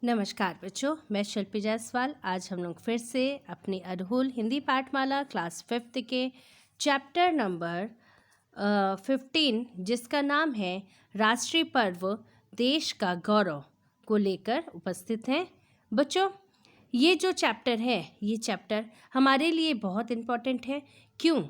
नमस्कार बच्चों, मैं शिल्पी जायसवाल। आज हम लोग फिर से अपनी अड़हुल हिंदी पाठमाला क्लास 5th के चैप्टर नंबर 15 जिसका नाम है राष्ट्रीय पर्व देश का गौरव को लेकर उपस्थित हैं। बच्चों, ये जो चैप्टर है ये चैप्टर हमारे लिए बहुत इम्पॉर्टेंट है। क्यों?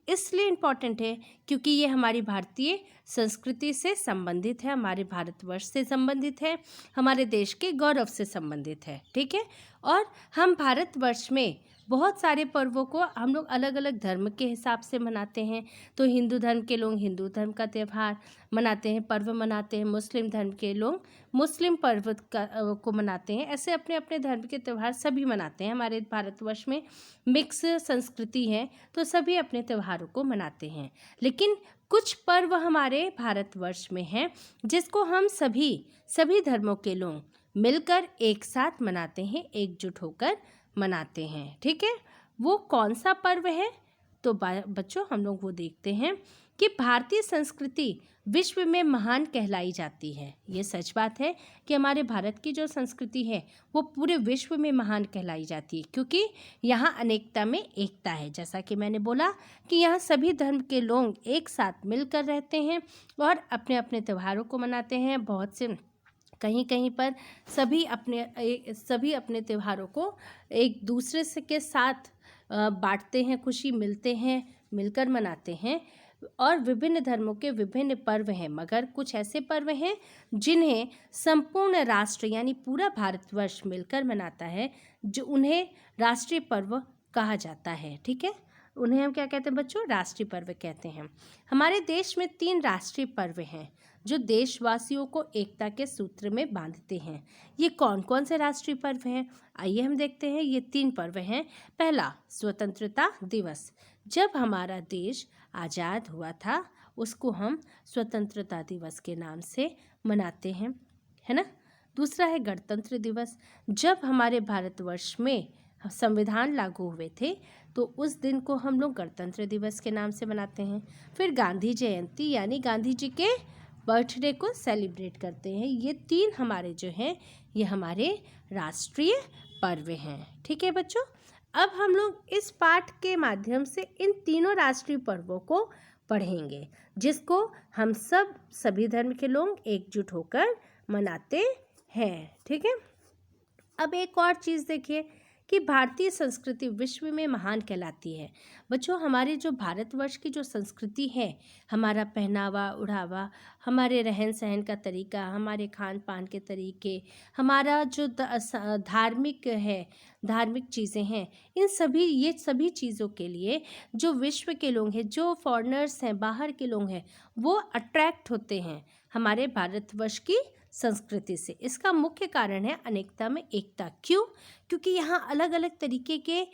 इसलिए इम्पॉर्टेंट है क्योंकि ये हमारी भारतीय संस्कृति से संबंधित है, हमारे भारतवर्ष से संबंधित है, हमारे देश के गौरव से संबंधित है। ठीक है। और हम भारतवर्ष में बहुत सारे पर्वों को हम लोग अलग अलग धर्म के हिसाब से मनाते हैं। तो हिंदू धर्म के लोग हिंदू धर्म का त्यौहार मनाते हैं, पर्व मनाते हैं। मुस्लिम धर्म के लोग मुस्लिम पर्व को मनाते हैं। ऐसे अपने अपने धर्म के त्यौहार सभी मनाते हैं। हमारे भारतवर्ष में मिक्स संस्कृति है तो सभी अपने त्योहारों को मनाते हैं। लेकिन कुछ पर्व हमारे भारतवर्ष में हैं जिसको हम सभी धर्मों के लोग मिलकर एक साथ मनाते हैं, एकजुट होकर मनाते हैं। ठीक है। वो कौन सा पर्व है? तो बच्चों, हम लोग वो देखते हैं कि भारतीय संस्कृति विश्व में महान कहलाई जाती है। ये सच बात है कि हमारे भारत की जो संस्कृति है वो पूरे विश्व में महान कहलाई जाती है, क्योंकि यहाँ अनेकता में एकता है। जैसा कि मैंने बोला कि यहाँ सभी धर्म के लोग एक साथ मिलकर रहते हैं और अपने अपने त्योहारों को मनाते हैं। बहुत से कहीं कहीं पर सभी अपने त्योहारों को एक दूसरे से के साथ बांटते हैं, खुशी मिलते हैं, मिलकर मनाते हैं। और विभिन्न धर्मों के विभिन्न पर्व हैं, मगर कुछ ऐसे पर्व हैं जिन्हें संपूर्ण राष्ट्र यानी पूरा भारतवर्ष मिलकर मनाता है, जो उन्हें राष्ट्रीय पर्व कहा जाता है। ठीक है। उन्हें हम क्या कहते हैं बच्चों? राष्ट्रीय पर्व कहते हैं। हमारे देश में 3 राष्ट्रीय पर्व हैं जो देशवासियों को एकता के सूत्र में बांधते हैं। ये कौन कौन से राष्ट्रीय पर्व हैं? आइए हम देखते हैं। ये 3 पर्व हैं। पहला, स्वतंत्रता दिवस। जब हमारा देश आज़ाद हुआ था उसको हम स्वतंत्रता दिवस के नाम से मनाते हैं, है ना। दूसरा है गणतंत्र दिवस। जब हमारे भारतवर्ष में संविधान लागू हुए थे तो उस दिन को हम लोग गणतंत्र दिवस के नाम से मनाते हैं। फिर गांधी जयंती यानी गांधी जी के बर्थडे को सेलिब्रेट करते हैं। ये 3 हमारे जो हैं ये हमारे राष्ट्रीय पर्व हैं। ठीक है बच्चों। अब हम लोग इस पाठ के माध्यम से इन तीनों राष्ट्रीय पर्वों को पढ़ेंगे जिसको हम सभी धर्म के लोग एकजुट होकर मनाते हैं। ठीक है। अब एक और चीज़ देखिए कि भारतीय संस्कृति विश्व में महान कहलाती है। बच्चों, हमारे जो भारतवर्ष की जो संस्कृति है, हमारा पहनावा ओढ़ावा, हमारे रहन सहन का तरीका, हमारे खान पान के तरीके, हमारा जो धार्मिक चीज़ें हैं, ये सभी चीज़ों के लिए जो विश्व के लोग हैं, जो फॉरेनर्स हैं, बाहर के लोग हैं, वो अट्रैक्ट होते हैं हमारे भारतवर्ष की संस्कृति से। इसका मुख्य कारण है अनेकता में एकता। क्यों? क्योंकि यहाँ अलग अलग तरीके के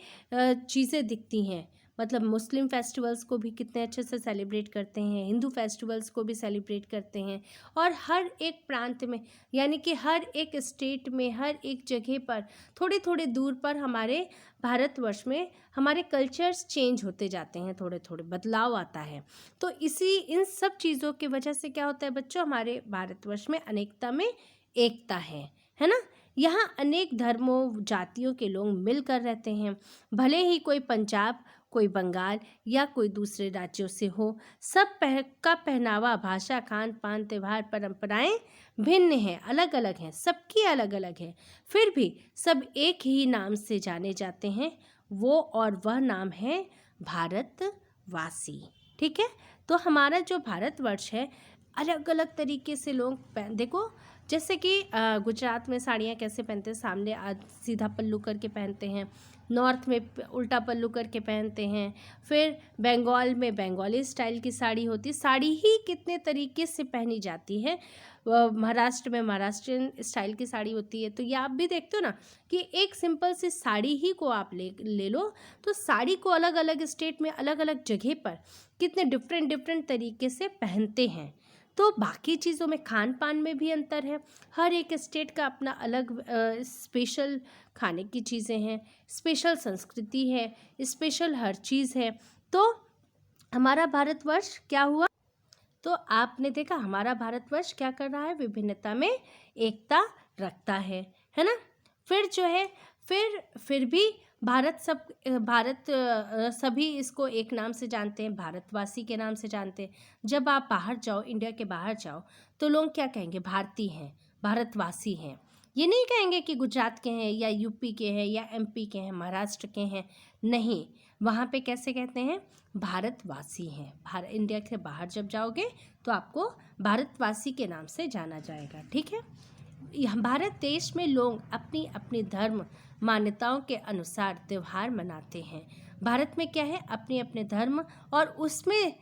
चीज़ें दिखती हैं। मतलब मुस्लिम फेस्टिवल्स को भी कितने अच्छे से सेलिब्रेट करते हैं, हिंदू फेस्टिवल्स को भी सेलिब्रेट करते हैं। और हर एक प्रांत में यानी कि हर एक स्टेट में, हर एक जगह पर थोड़े थोड़े दूर पर हमारे भारतवर्ष में हमारे कल्चर्स चेंज होते जाते हैं, थोड़े थोड़े बदलाव आता है। तो इन सब चीज़ों की वजह से क्या होता है बच्चों? हमारे भारतवर्ष में अनेकता में एकता है ना। यहाँ अनेक धर्मों जातियों के लोग मिलकर रहते हैं। भले ही कोई पंजाब, कोई बंगाल या कोई दूसरे राज्यों से हो, का पहनावा, भाषा, खान पान, त्यौहार, परंपराएं भिन्न हैं, अलग अलग हैं, सबकी अलग अलग है। फिर भी सब एक ही नाम से जाने जाते हैं, वह नाम है भारतवासी। ठीक है। तो हमारा जो भारतवर्ष है अलग अलग तरीके से लोग देखो, जैसे कि गुजरात में साड़ियाँ कैसे पहनते हैं, सामने सीधा पल्लू करके पहनते हैं, नॉर्थ में उल्टा पल्लू करके पहनते हैं। फिर बंगाल में बंगाली स्टाइल की साड़ी होती है। साड़ी ही कितने तरीके से पहनी जाती है। महाराष्ट्र में महाराष्ट्रियन स्टाइल की साड़ी होती है। तो ये आप भी देखते हो ना कि एक सिंपल सी साड़ी ही को आप ले लो तो साड़ी को अलग अलग स्टेट में, अलग अलग जगह पर कितने डिफरेंट तरीके से पहनते हैं। तो बाकी चीज़ों में, खान पान में भी अंतर है। हर एक स्टेट का अपना अलग स्पेशल खाने की चीज़ें हैं, स्पेशल संस्कृति है, स्पेशल हर चीज़ है। तो हमारा भारतवर्ष क्या हुआ? तो आपने देखा हमारा भारतवर्ष क्या कर रहा है? विभिन्नता में एकता रखता है। है ना। फिर जो है फिर भी भारत सभी इसको एक नाम से जानते हैं, भारतवासी के नाम से जानते हैं। जब आप बाहर जाओ, इंडिया के बाहर जाओ, तो लोग क्या कहेंगे? भारतीय हैं, भारतवासी हैं। ये नहीं कहेंगे कि गुजरात के हैं या यूपी के हैं या एमपी के हैं, महाराष्ट्र के हैं, नहीं। वहाँ पे कैसे कहते हैं? भारतवासी हैं। इंडिया के बाहर जब जाओगे तो आपको भारतवासी के नाम से जाना जाएगा, ठीक है। भारत देश में लोग अपनी अपनी धर्म मान्यताओं के अनुसार त्यौहार मनाते हैं। भारत में क्या है? अपने अपने धर्म और उसमें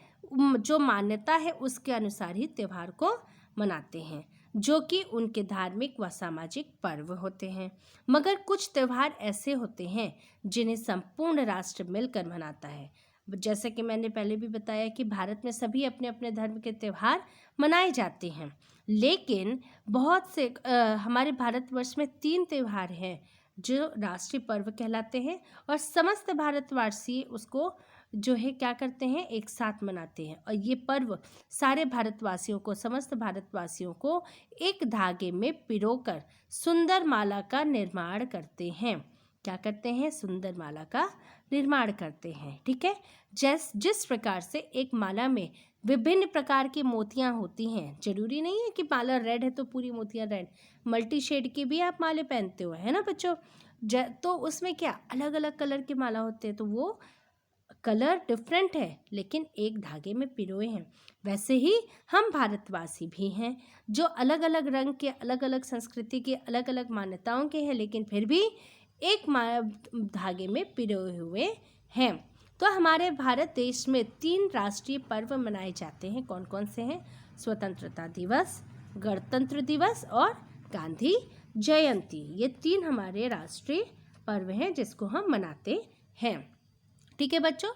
जो मान्यता है उसके अनुसार ही त्यौहार को मनाते हैं, जो कि उनके धार्मिक व सामाजिक पर्व होते हैं। मगर कुछ त्यौहार ऐसे होते हैं जिन्हें संपूर्ण राष्ट्र मिलकर मनाता है। जैसे कि मैंने पहले भी बताया कि भारत में सभी अपने अपने धर्म के त्यौहार मनाए जाते हैं, लेकिन बहुत से हमारे भारतवर्ष में 3 त्यौहार हैं जो राष्ट्रीय पर्व कहलाते हैं और समस्त भारतवासी उसको जो है क्या करते हैं? एक साथ मनाते हैं। और ये पर्व सारे भारतवासियों को, समस्त भारतवासियों को एक धागे में पिरोकर सुंदर माला का निर्माण करते हैं। क्या करते हैं? सुंदर माला का निर्माण करते हैं, ठीक है। जिस प्रकार से एक माला में विभिन्न प्रकार की मोतियां होती हैं, जरूरी नहीं है कि माला रेड है तो पूरी मोतियां रेड, मल्टी शेड की भी आप माले पहनते हो, है ना बच्चों। तो उसमें क्या अलग अलग कलर के माला होते हैं, तो वो कलर डिफरेंट है लेकिन एक धागे में पिरोए हैं। वैसे ही हम भारतवासी भी हैं जो अलग अलग रंग के, अलग अलग संस्कृति के, अलग अलग मान्यताओं के हैं, लेकिन फिर भी एक धागे में पिरोए हुए हैं। तो हमारे भारत देश में 3 राष्ट्रीय पर्व मनाए जाते हैं। कौन कौन से हैं? स्वतंत्रता दिवस, गणतंत्र दिवस और गांधी जयंती। ये 3 हमारे राष्ट्रीय पर्व हैं जिसको हम मनाते हैं, ठीक है बच्चों।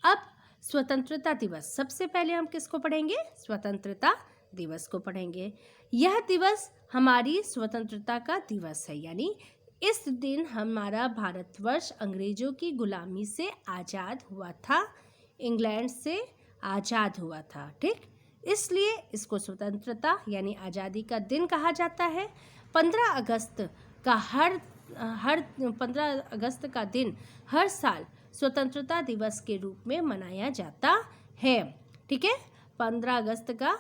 अब स्वतंत्रता दिवस, सबसे पहले हम किसको पढ़ेंगे? स्वतंत्रता दिवस को पढ़ेंगे। यह दिवस हमारी स्वतंत्रता का दिवस है, यानी इस दिन हमारा भारतवर्ष अंग्रेजों की गुलामी से आज़ाद हुआ था, इंग्लैंड से आज़ाद हुआ था, ठीक। इसलिए इसको स्वतंत्रता यानी आज़ादी का दिन कहा जाता है। 15 अगस्त का हर 15 अगस्त का दिन हर साल स्वतंत्रता दिवस के रूप में मनाया जाता है, ठीक है। 15 अगस्त का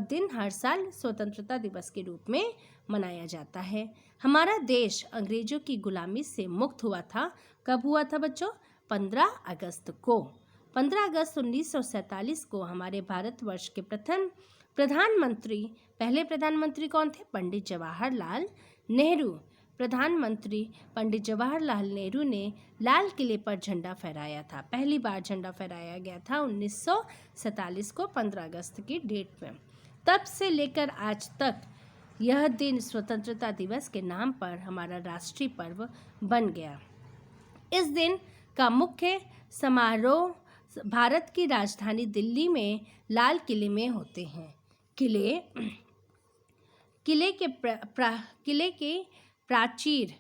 दिन हर साल स्वतंत्रता दिवस के रूप में मनाया जाता है। हमारा देश अंग्रेजों की गुलामी से मुक्त हुआ था। कब हुआ था बच्चों? 15 अगस्त को। 15 अगस्त 1947 को हमारे भारतवर्ष के प्रथम प्रधानमंत्री, पहले प्रधानमंत्री कौन थे? पंडित जवाहरलाल नेहरू। प्रधानमंत्री पंडित जवाहरलाल नेहरू ने लाल किले पर झंडा फहराया था। पहली बार झंडा फहराया गया था 1947 को 15 अगस्त की डेट में। तब से लेकर आज तक यह दिन स्वतंत्रता दिवस के नाम पर हमारा राष्ट्रीय पर्व बन गया। इस दिन का मुख्य समारोह भारत की राजधानी दिल्ली में लाल किले में होते हैं। किले के प्राचीर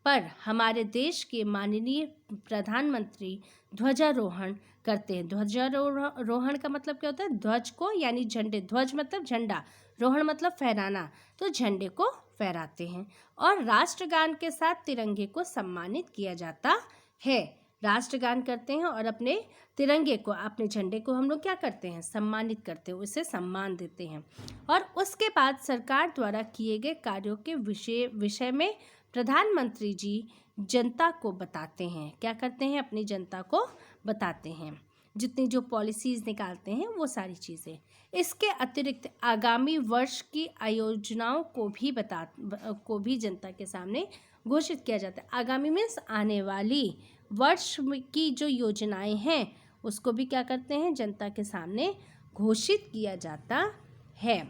पर हमारे देश के माननीय प्रधानमंत्री ध्वजारोहण करते हैं। ध्वजारोहण का मतलब क्या होता है? ध्वज को यानी झंडे, ध्वज मतलब झंडा, रोहण मतलब फहराना, तो झंडे को फहराते हैं और राष्ट्रगान के साथ तिरंगे को सम्मानित किया जाता है। राष्ट्रगान करते हैं और अपने तिरंगे को, अपने झंडे को हम लोग क्या करते हैं? सम्मानित करते हैं, उसे सम्मान देते हैं। और उसके बाद सरकार द्वारा किए गए कार्यों के विषय में प्रधानमंत्री जी जनता को बताते हैं। क्या करते हैं? अपनी जनता को बताते हैं, जितनी जो पॉलिसीज़ निकालते हैं वो सारी चीज़ें। इसके अतिरिक्त आगामी वर्ष की आयोजनाओं को भी जनता के सामने घोषित किया जाता है। आगामी मीन्स आने वाली वर्ष की जो योजनाएं हैं उसको भी क्या करते हैं? जनता के सामने घोषित किया जाता है।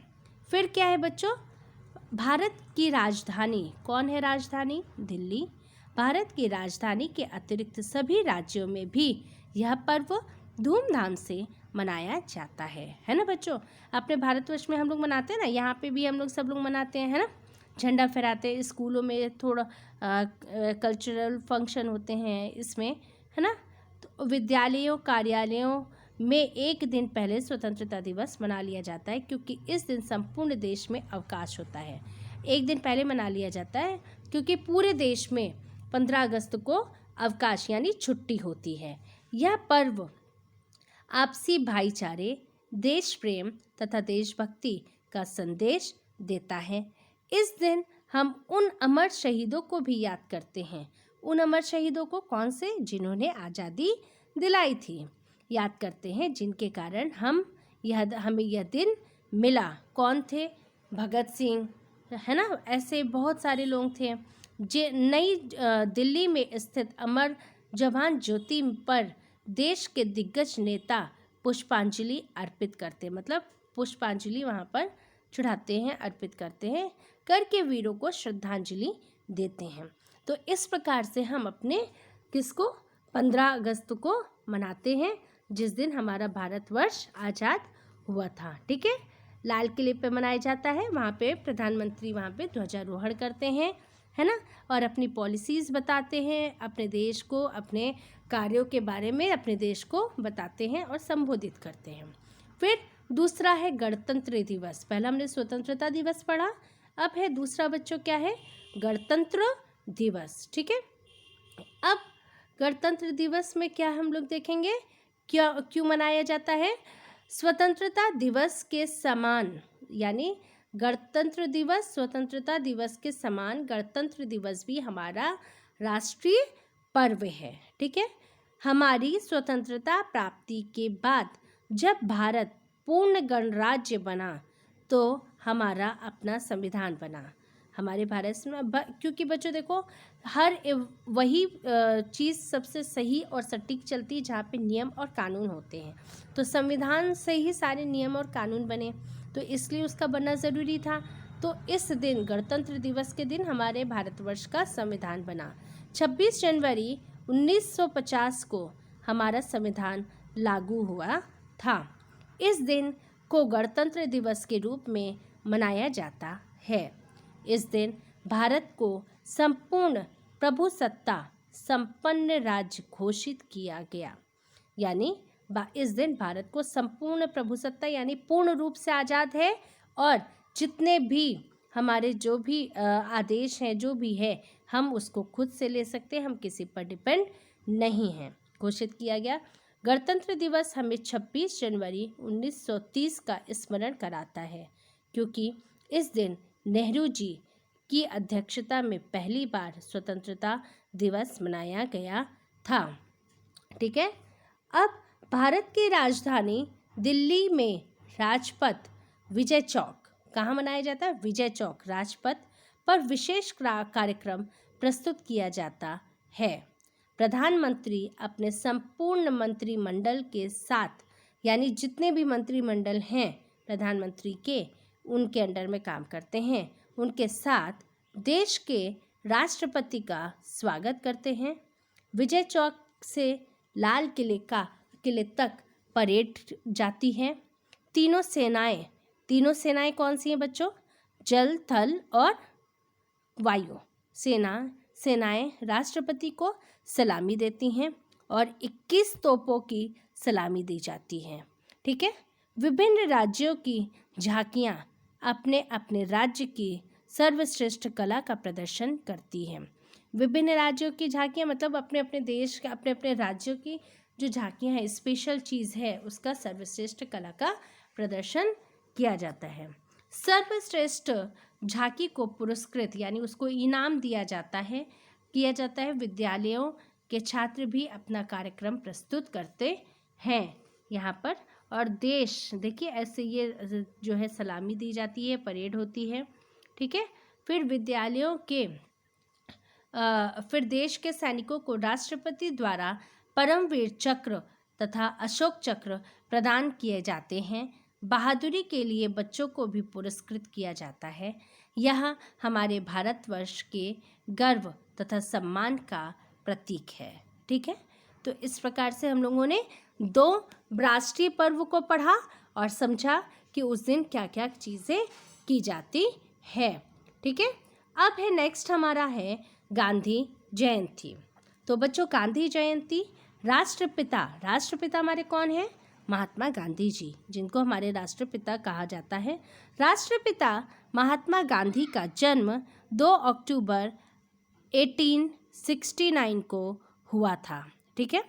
फिर क्या है बच्चों? भारत की राजधानी, कौन है राजधानी? दिल्ली। भारत की राजधानी के अतिरिक्त सभी राज्यों में भी यह पर्व धूमधाम से मनाया जाता है ना बच्चों। अपने भारतवर्ष में हम लोग मनाते हैं ना, यहाँ पे भी हम लोग सब लोग मनाते हैं, है ना। झंडा फहराते हैं, स्कूलों में थोड़ा कल्चरल फंक्शन होते हैं इसमें, है ना। तो विद्यालयों, कार्यालयों में एक दिन पहले स्वतंत्रता दिवस मना लिया जाता है, क्योंकि इस दिन संपूर्ण देश में अवकाश होता है। एक दिन पहले मना लिया जाता है क्योंकि पूरे देश में 15 अगस्त को अवकाश यानी छुट्टी होती है। यह पर्व आपसी भाईचारे, देश प्रेम तथा देशभक्ति का संदेश देता है। इस दिन हम उन अमर शहीदों को भी याद करते हैं। उन अमर शहीदों को कौन से? जिन्होंने आज़ादी दिलाई थी, याद करते हैं, जिनके कारण हमें यह दिन मिला। कौन थे? भगत सिंह, है ना, ऐसे बहुत सारे लोग थे। नई दिल्ली में स्थित अमर जवान ज्योति पर देश के दिग्गज नेता पुष्पांजलि अर्पित करते, मतलब पुष्पांजलि वहाँ पर चढ़ाते हैं, अर्पित करते हैं, करके वीरों को श्रद्धांजलि देते हैं। तो इस प्रकार से हम अपने किसको 15 अगस्त को मनाते हैं, जिस दिन हमारा भारतवर्ष आज़ाद हुआ था। ठीक है, लाल किले पे मनाया जाता है। वहाँ पे प्रधानमंत्री वहाँ पे ध्वजारोहण करते हैं, है ना, और अपनी पॉलिसीज़ बताते हैं, अपने देश को, अपने कार्यों के बारे में अपने देश को बताते हैं और संबोधित करते हैं। फिर दूसरा है गणतंत्र दिवस। पहला हमने स्वतंत्रता दिवस पढ़ा, अब है दूसरा बच्चों क्या है? गणतंत्र दिवस। ठीक है, अब गणतंत्र दिवस में क्या हम लोग देखेंगे, क्यों मनाया जाता है? स्वतंत्रता दिवस के समान, यानी गणतंत्र दिवस स्वतंत्रता दिवस के समान गणतंत्र दिवस भी हमारा राष्ट्रीय पर्व है। ठीक है, हमारी स्वतंत्रता प्राप्ति के बाद जब भारत पूर्ण गणराज्य बना तो हमारा अपना संविधान बना। हमारे भारत में क्योंकि बच्चों देखो, हर वही चीज़ सबसे सही और सटीक चलती है जहाँ पे नियम और कानून होते हैं। तो संविधान से ही सारे नियम और कानून बने, तो इसलिए उसका बनना ज़रूरी था। तो इस दिन गणतंत्र दिवस के दिन हमारे भारतवर्ष का संविधान बना। 26 जनवरी 1950 को हमारा संविधान लागू हुआ था। इस दिन को गणतंत्र दिवस के रूप में मनाया जाता है। इस दिन भारत को संपूर्ण प्रभुसत्ता संपन्न राज्य घोषित किया गया, यानी इस दिन भारत को संपूर्ण प्रभुसत्ता यानी पूर्ण रूप से आज़ाद है, और जितने भी हमारे जो भी आदेश हैं, जो भी है, हम उसको खुद से ले सकते हैं, हम किसी पर डिपेंड नहीं हैं, घोषित किया गया। गणतंत्र दिवस हमें 26 जनवरी 1930 का स्मरण कराता है, क्योंकि इस दिन नेहरू जी की अध्यक्षता में पहली बार स्वतंत्रता दिवस मनाया गया था। ठीक है, अब भारत की राजधानी दिल्ली में राजपथ विजय चौक, कहाँ मनाया जाता है? विजय चौक राजपथ पर विशेष कार्यक्रम प्रस्तुत किया जाता है। प्रधानमंत्री अपने संपूर्ण मंत्रिमंडल के साथ, यानी जितने भी मंत्रिमंडल हैं प्रधानमंत्री के, उनके अंडर में काम करते हैं, उनके साथ देश के राष्ट्रपति का स्वागत करते हैं। विजय चौक से लाल किले तक परेड जाती है। तीनों सेनाएं कौन सी हैं बच्चों? जल, थल और वायु सेनाएं राष्ट्रपति को सलामी देती हैं और 21 तोपों की सलामी दी जाती है। ठीक है, विभिन्न राज्यों की झांकियां अपने अपने राज्य की सर्वश्रेष्ठ कला का प्रदर्शन करती हैं। विभिन्न राज्यों की झांकियां मतलब अपने अपने देश के, अपने अपने राज्यों की जो झांकियां हैं, स्पेशल चीज़ है, उसका सर्वश्रेष्ठ कला का प्रदर्शन किया जाता है। सर्वश्रेष्ठ झांकी को पुरस्कृत यानी उसको इनाम किया जाता है। विद्यालयों के छात्र भी अपना कार्यक्रम प्रस्तुत करते हैं यहाँ पर, और देश देखिए ऐसे ये जो है सलामी दी जाती है, परेड होती है। ठीक है, फिर फिर देश के सैनिकों को राष्ट्रपति द्वारा परमवीर चक्र तथा अशोक चक्र प्रदान किए जाते हैं। बहादुरी के लिए बच्चों को भी पुरस्कृत किया जाता है। यह हमारे भारतवर्ष के गर्व तथा सम्मान का प्रतीक है। ठीक है, तो इस प्रकार से हम लोगों ने 2 राष्ट्रीय पर्व को पढ़ा और समझा कि उस दिन क्या क्या चीज़ें की जाती है। ठीक है, अब है नेक्स्ट हमारा है गांधी जयंती। तो बच्चों गांधी जयंती, राष्ट्रपिता हमारे कौन हैं? महात्मा गांधी जी, जिनको हमारे राष्ट्रपिता कहा जाता है। राष्ट्रपिता महात्मा गांधी का जन्म 2 अक्टूबर 1869 को हुआ था। ठीक है,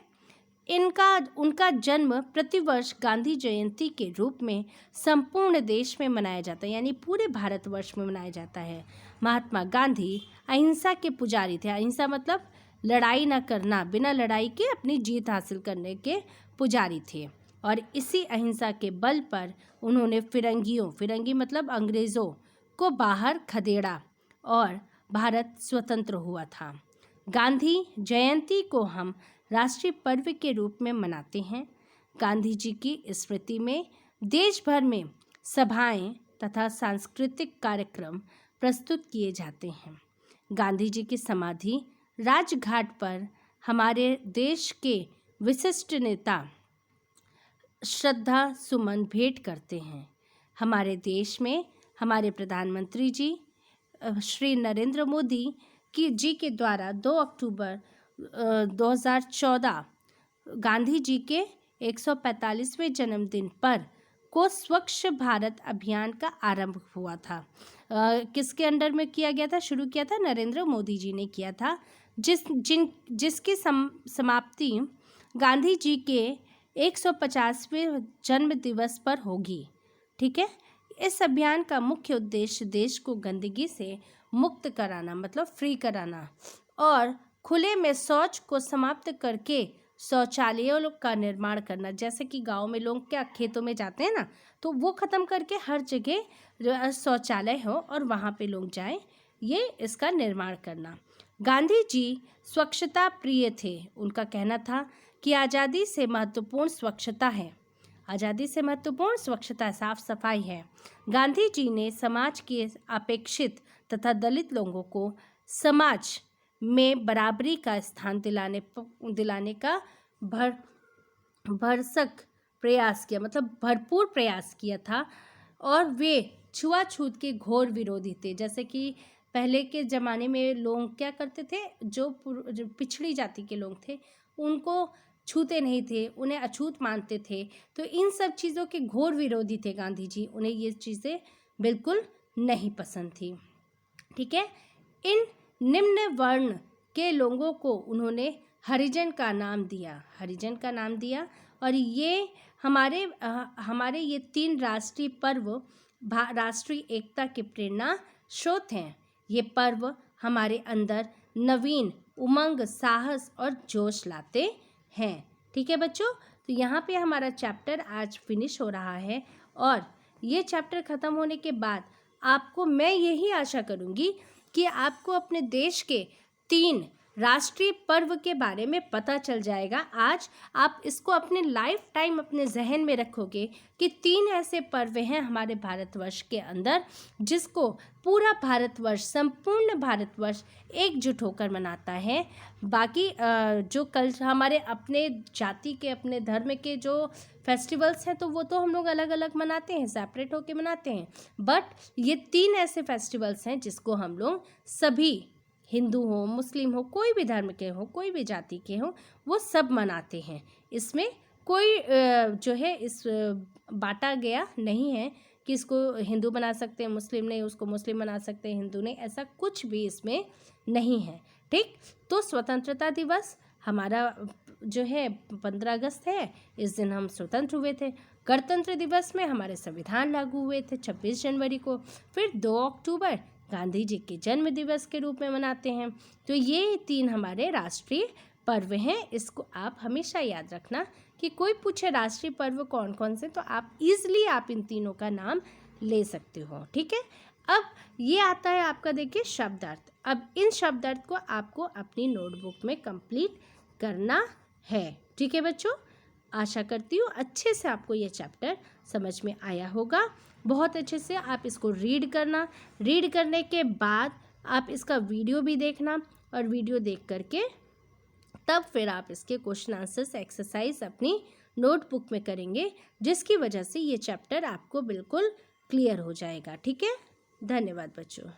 उनका जन्म प्रतिवर्ष गांधी जयंती के रूप में संपूर्ण देश में मनाया जाता है, यानी पूरे भारतवर्ष में मनाया जाता है। महात्मा गांधी अहिंसा के पुजारी थे। अहिंसा मतलब लड़ाई न करना, बिना लड़ाई के अपनी जीत हासिल करने के पुजारी थे। और इसी अहिंसा के बल पर उन्होंने फिरंगी मतलब अंग्रेज़ों को बाहर खदेड़ा और भारत स्वतंत्र हुआ था। गांधी जयंती को हम राष्ट्रीय पर्व के रूप में मनाते हैं। गांधी जी की स्मृति में देश भर में सभाएं तथा सांस्कृतिक कार्यक्रम प्रस्तुत किए जाते हैं। गांधी जी की समाधि राजघाट पर हमारे देश के विशिष्ट नेता श्रद्धा सुमन भेंट करते हैं। हमारे देश में हमारे प्रधानमंत्री जी श्री नरेंद्र मोदी जी के द्वारा 2 अक्टूबर 2014 गांधी जी के 145वें जन्मदिन पर को स्वच्छ भारत अभियान का आरंभ हुआ था। किसके अंडर में किया गया था? शुरू किया था नरेंद्र मोदी जी ने किया था, जिसकी समाप्ति गांधी जी के 150वें जन्म दिवस पर होगी। ठीक है, इस अभियान का मुख्य उद्देश्य देश को गंदगी से मुक्त कराना मतलब फ्री कराना और खुले में शौच को समाप्त करके शौचालयों का निर्माण करना। जैसे कि गांव में लोग क्या खेतों में जाते हैं ना, तो वो ख़त्म करके हर जगह शौचालय हो और वहाँ पे लोग जाएं, ये इसका निर्माण करना। गांधी जी स्वच्छता प्रिय थे। उनका कहना था कि आज़ादी से महत्वपूर्ण स्वच्छता है। आज़ादी से महत्वपूर्ण स्वच्छता साफ सफाई है। गांधी जी ने समाज के अपेक्षित तथा दलित लोगों को समाज में बराबरी का स्थान दिलाने का भरसक प्रयास किया, मतलब भरपूर प्रयास किया था। और वे छुआछूत के घोर विरोधी थे। जैसे कि पहले के ज़माने में लोग क्या करते थे, जो पिछड़ी जाति के लोग थे उनको छूते नहीं थे, उन्हें अछूत मानते थे। तो इन सब चीज़ों के घोर विरोधी थे गांधी जी। उन्हें ये चीज़ें बिल्कुल नहीं पसंद थी। ठीक है, इन निम्न वर्ण के लोगों को उन्होंने हरिजन का नाम दिया। और ये हमारे ये 3 राष्ट्रीय पर्व राष्ट्रीय एकता के प्रेरणा स्रोत हैं। ये पर्व हमारे अंदर नवीन उमंग, साहस और जोश लाते हैं। ठीक है बच्चों, तो यहाँ पे हमारा चैप्टर आज फिनिश हो रहा है। और ये चैप्टर ख़त्म होने के बाद आपको मैं यही आशा करूँगी कि आपको अपने देश के 3 राष्ट्रीय पर्व के बारे में पता चल जाएगा। आज आप इसको अपने लाइफ टाइम अपने जहन में रखोगे कि 3 ऐसे पर्व हैं हमारे भारतवर्ष के अंदर जिसको पूरा भारतवर्ष, संपूर्ण भारतवर्ष एकजुट होकर मनाता है। बाकी जो कल हमारे अपने जाति के, अपने धर्म के जो फेस्टिवल्स हैं तो वो तो हम लोग अलग अलग मनाते हैं, सेपरेट होकर मनाते हैं। बट ये 3 ऐसे फेस्टिवल्स हैं जिसको हम लोग सभी, हिंदू हो, मुस्लिम हो, कोई भी धर्म के हो, कोई भी जाति के हो, वो सब मनाते हैं। इसमें कोई जो है इस बांटा गया नहीं है कि इसको हिंदू बना सकते हैं, मुस्लिम नहीं, उसको मुस्लिम बना सकते हैं, हिंदू नहीं, ऐसा कुछ भी इसमें नहीं है। ठीक, तो स्वतंत्रता दिवस हमारा जो है 15 अगस्त है, इस दिन हम स्वतंत्र हुए थे। गणतंत्र दिवस में हमारे संविधान लागू हुए थे 26 जनवरी को। फिर 2 अक्टूबर गांधी जी के जन्म दिवस के रूप में मनाते हैं। तो ये 3 हमारे राष्ट्रीय पर्व हैं। इसको आप हमेशा याद रखना कि कोई पूछे राष्ट्रीय पर्व कौन कौन से, तो आप ईजिली आप इन तीनों का नाम ले सकते हो। ठीक है, अब ये आता है आपका, देखिए, शब्दार्थ। अब इन शब्दार्थ को आपको अपनी नोटबुक में कंप्लीट करना है। ठीक है बच्चों, आशा करती हूँ अच्छे से आपको ये चैप्टर समझ में आया होगा। बहुत अच्छे से आप इसको रीड करना। रीड करने के बाद आप इसका वीडियो भी देखना, और वीडियो देख करके तब फिर आप इसके क्वेश्चन आंसर्स एक्सरसाइज अपनी नोटबुक में करेंगे, जिसकी वजह से ये चैप्टर आपको बिल्कुल क्लियर हो जाएगा। ठीक है, धन्यवाद बच्चों।